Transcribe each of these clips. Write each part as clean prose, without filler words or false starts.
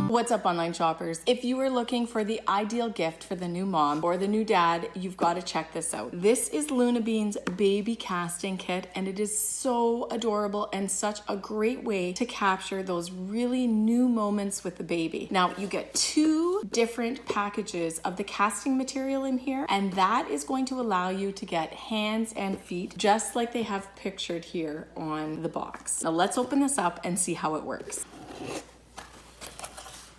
What's up, online shoppers? If you are looking for the ideal gift for the new mom or the new dad, you've got to check this out. This is Luna Bean's baby casting kit, and it is so adorable and such a great way to capture those really new moments with the baby. Now, you get 2 different packages of the casting material in here, and that is going to allow you to get hands and feet just like they have pictured here on the box. Now, let's open this up and see how it works.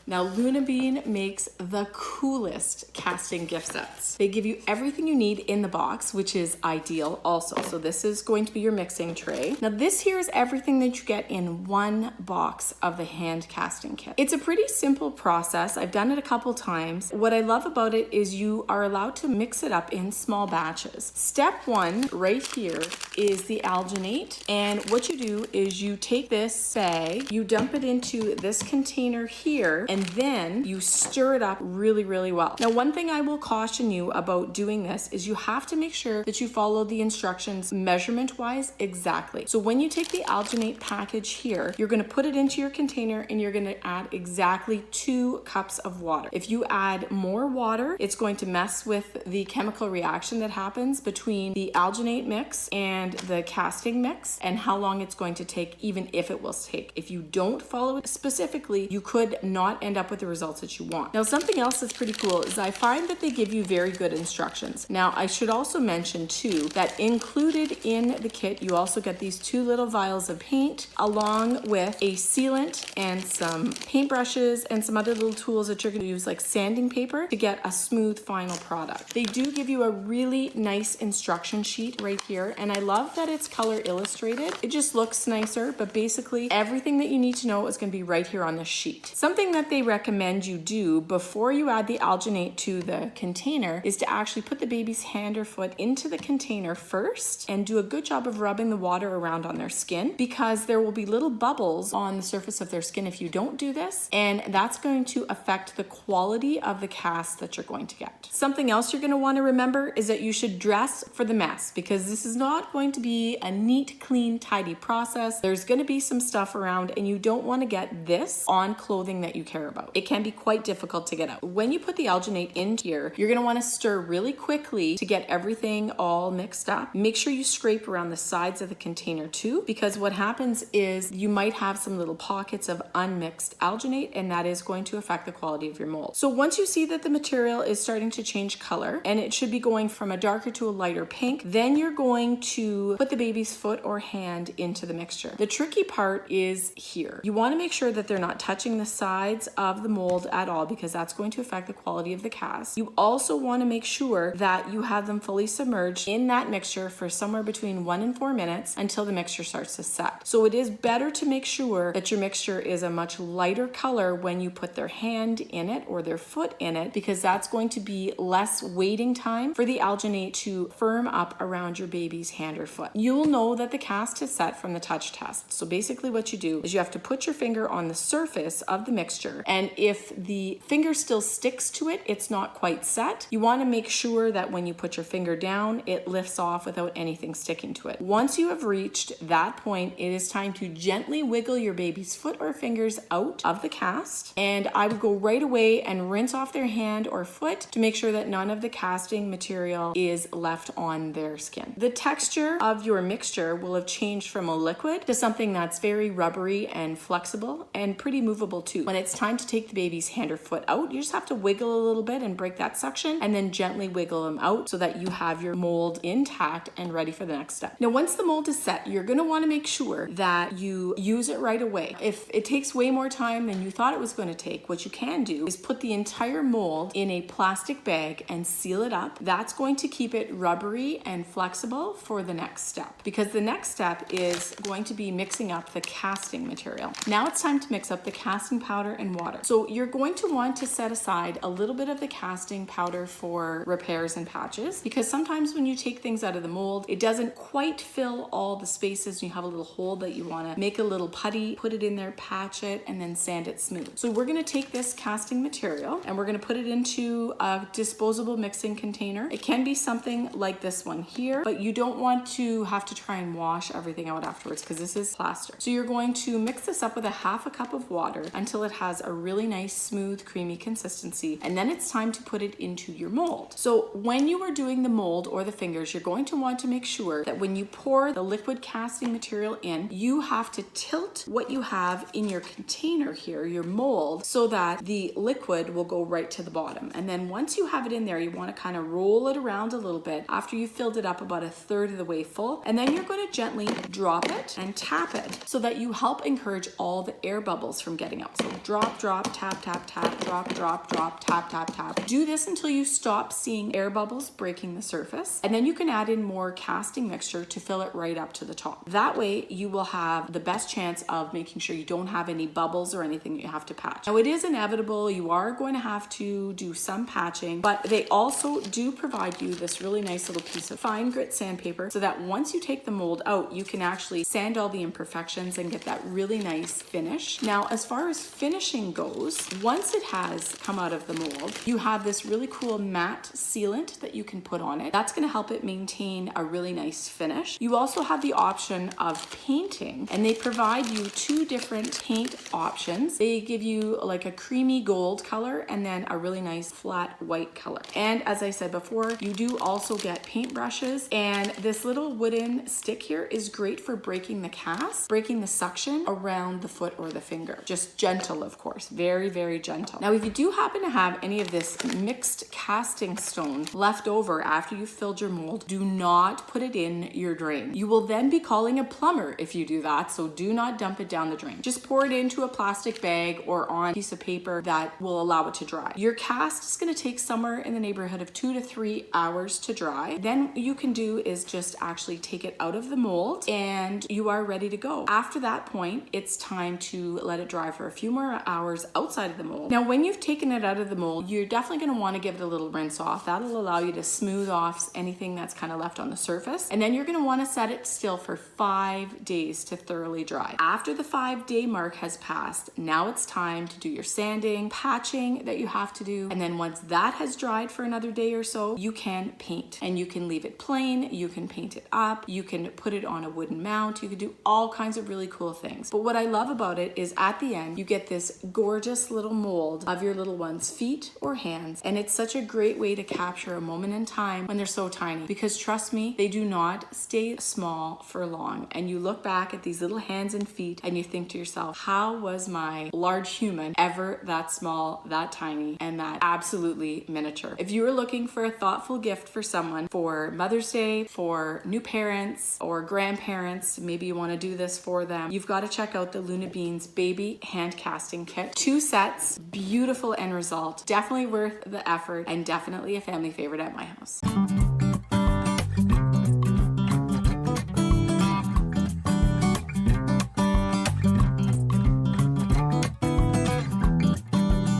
Now, Luna Bean makes the coolest casting gift sets. They give you everything you need in the box, which is ideal also. So this is going to be your mixing tray. Now, this here is everything that you get in one box of the hand casting kit. It's a pretty simple process. I've done it a couple times. What I love about it is you are allowed to mix it up in small batches. Step 1 right here is the alginate. And what you do is you take this bag, you dump it into this container here, and then you stir it up really, really well. Now, one thing I will caution you about doing this is you have to make sure that you follow the instructions measurement-wise exactly. So when you take the alginate package here, you're gonna put it into your container and you're gonna add exactly 2 cups of water. If you add more water, it's going to mess with the chemical reaction that happens between the alginate mix and the casting mix and how long it's going to take, even if it will take. If you don't follow it specifically, you could not end up with the results that you want. Now, something else that's pretty cool is I find that they give you very good instructions. Now, I should also mention too that included in the kit, you also get these 2 little vials of paint along with a sealant and some paintbrushes and some other little tools that you're going to use like sanding paper to get a smooth final product. They do give you a really nice instruction sheet right here, and I love that it's color illustrated. It just looks nicer, but basically everything that you need to know is going to be right here on the sheet. Something that they recommend you do before you add the alginate to the container is to actually put the baby's hand or foot into the container first and do a good job of rubbing the water around on their skin, because there will be little bubbles on the surface of their skin if you don't do this, and that's going to affect the quality of the cast that you're going to get. Something else you're going to want to remember is that you should dress for the mess, because this is not going to be a neat, clean, tidy process. There's going to be some stuff around, and you don't want to get this on clothing that you care about. It can be quite difficult to get out. When you put the alginate in here, you're going to want to stir really quickly to get everything all mixed up. Make sure you scrape around the sides of the container too, because what happens is you might have some little pockets of unmixed alginate, and that is going to affect the quality of your mold. So once you see that the material is starting to change color, and it should be going from a darker to a lighter pink, then you're going to put the baby's foot or hand into the mixture. The tricky part is here. You want to make sure that they're not touching the sides of the mold at all, because that's going to affect the quality of the cast. You also want to make sure that you have them fully submerged in that mixture for somewhere between 1 and 4 minutes until the mixture starts to set. So it is better to make sure that your mixture is a much lighter color when you put their hand in it or their foot in it, because that's going to be less waiting time for the alginate to firm up around your baby's hand or foot. You will know that the cast is set from the touch test. So basically what you do is you have to put your finger on the surface of the mixture, and if the finger still sticks to it, it's not quite set. You want to make sure that when you put your finger down, it lifts off without anything sticking to it. Once you have reached that point, it is time to gently wiggle your baby's foot or fingers out of the cast, and I would go right away and rinse off their hand or foot to make sure that none of the casting material is left on their skin. The texture of your mixture will have changed from a liquid to something that's very rubbery and flexible and pretty movable too. When it's time to take the baby's hand or foot out, you just have to wiggle a little bit and break that suction, and then gently wiggle them out so that you have your mold intact and ready for the next step. Now, once the mold is set, you're going to want to make sure that you use it right away. If it takes way more time than you thought it was going to take, what you can do is put the entire mold in a plastic bag and seal it up. That's going to keep it rubbery and flexible for the next step, because the next step is going to be mixing up the casting material. Now it's time to mix up the casting powder and water. So you're going to want to set aside a little bit of the casting powder for repairs and patches, because sometimes when you take things out of the mold, it doesn't quite fill all the spaces. You have a little hole that you want to make a little putty, put it in there, patch it, and then sand it smooth. So we're going to take this casting material and we're going to put it into a disposable mixing container. It can be something like this one here, but you don't want to have to try and wash everything out afterwards, because this is plaster. So you're going to mix this up with a 1/2 cup of water until it has a really nice, smooth, creamy consistency. And then it's time to put it into your mold. So when you are doing the mold or the fingers, you're going to want to make sure that when you pour the liquid casting material in, you have to tilt what you have in your container here, your mold, so that the liquid will go right to the bottom. And then once you have it in there, you want to kind of roll it around a little bit after you filled it up about a third of the way full. And then you're going to gently drop it and tap it so that you help encourage all the air bubbles from getting out. So drop, drop, tap, tap, tap, drop, drop, drop, tap, tap, tap. Do this until you stop seeing air bubbles breaking the surface. And then you can add in more casting mixture to fill it right up to the top. That way you will have the best chance of making sure you don't have any bubbles or anything that you have to patch. Now it is inevitable, you are going to have to do some patching, but they also do provide you this really nice little piece of fine grit sandpaper so that once you take the mold out, you can actually sand all the imperfections and get that really nice finish. Now, as far as finishing goes, once it has come out of the mold, you have this really cool matte sealant that you can put on it. That's going to help it maintain a really nice finish. You also have the option of painting, and they provide you two different paint options. They give you like a creamy gold color and then a really nice flat white color. And as I said before, you do also get paint brushes, and this little wooden stick here is great for breaking the cast, breaking the suction around the foot or the finger. Just gentle, of course, very, very gentle. Now, if you do happen to have any of this mixed casting stone left over after you've filled your mold, do not put it in your drain. You will then be calling a plumber if you do that, so do not dump it down the drain. Just pour it into a plastic bag or on a piece of paper that will allow it to dry. Your cast is going to take somewhere in the neighborhood of 2 to 3 hours to dry. Then what you can do is just actually take it out of the mold and you are ready to go. After that point, it's time to let it dry for a few more hours outside of the mold. Now, when you've taken it out of the mold, you're definitely going to want to give it a little rinse off. That'll allow you to smooth off anything that's kind of left on the surface. And then you're going to want to set it still for 5 days to thoroughly dry. After the 5-day mark has passed, now it's time to do your sanding, patching that you have to do. And then once that has dried for another day or so, you can paint, and you can leave it plain. You can paint it up. You can put it on a wooden mount. You can do all kinds of really cool things. But what I love about it is at the end, you get this gorgeous little mold of your little one's feet or hands. And it's such a great way to capture a moment in time when they're so tiny, because trust me, they do not stay small for long. And you look back at these little hands and feet and you think to yourself, how was my large human ever that small, that tiny, and that absolutely miniature? If you are looking for a thoughtful gift for someone for Mother's Day, for new parents or grandparents, maybe you want to do this for them, you've got to check out the Luna Beans Baby Hand Casting Kit. 2 sets, beautiful end result, definitely worth the effort, and definitely a family favorite at my house.